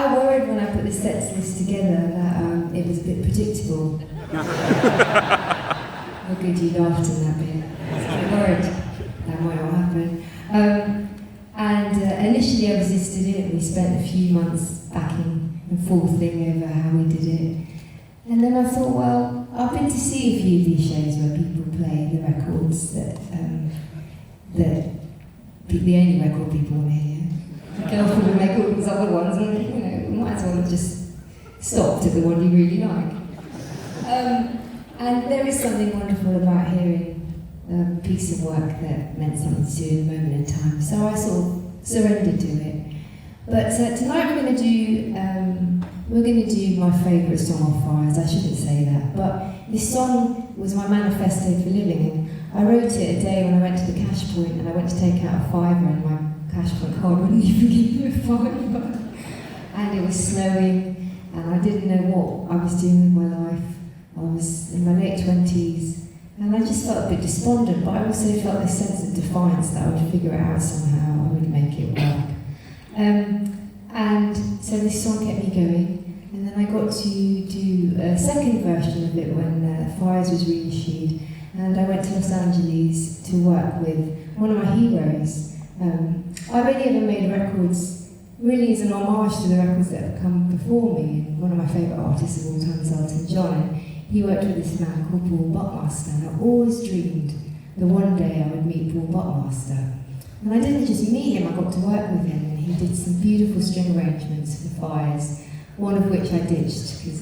I worried when I put the sets list together that it was a bit predictable. How good you laughed in that bit. I was quite worried that might not happen. Initially I resisted it. We spent a few months backing and forthing over how we did it. And then I thought, well, I've been to see a few of these shows where people play the records that the only record people want to hear. Go from and make all these other ones, and we might as well have just stopped at the one you really like. And there is something wonderful about hearing a piece of work that meant something to you in the moment in time. So I sort of surrendered to it. But tonight we're going to do my favourite song off Fires. I shouldn't say that, but this song was my manifesto for living, and I wrote it a day when I went to the cash point and I went to take out a fiver, and my cash point card wouldn't even give me a fiver. And it was snowing, and I didn't know what I was doing with my life. I was in my late 20s, and I just felt a bit despondent, but I also felt this sense of defiance that I would figure it out somehow, I would make it work. And so this song kept me going, and then I got to do a second version of it when Fires was reissued, and I went to Los Angeles to work with one of my heroes. I've only ever made records really as an homage to the records that have come before me. One of my favourite artists of all time is Elton John, and he worked with this man called Paul Buckmaster, and I always dreamed that one day I would meet Paul Buckmaster. And I didn't just meet him, I got to work with him, and he did some beautiful string arrangements for Fires, one of which I ditched because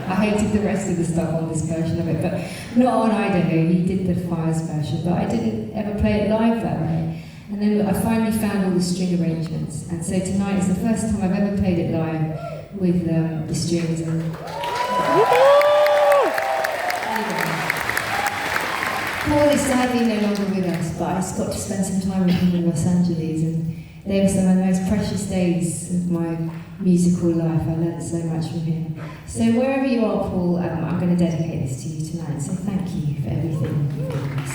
I hated the rest of the stuff on this version of it, but not on Idaho. He did the Fires version, but I didn't ever play it live that way. And then I finally found all the string arrangements, and so tonight is the first time I've ever played it live with the strings. And Paul is sadly no longer with us, but I just got to spend some time with him in Los Angeles, and they were some of the most precious days of my musical life. I learned so much from him. So wherever you are, Paul, I'm going to dedicate this to you tonight, so thank you for everything you've given us.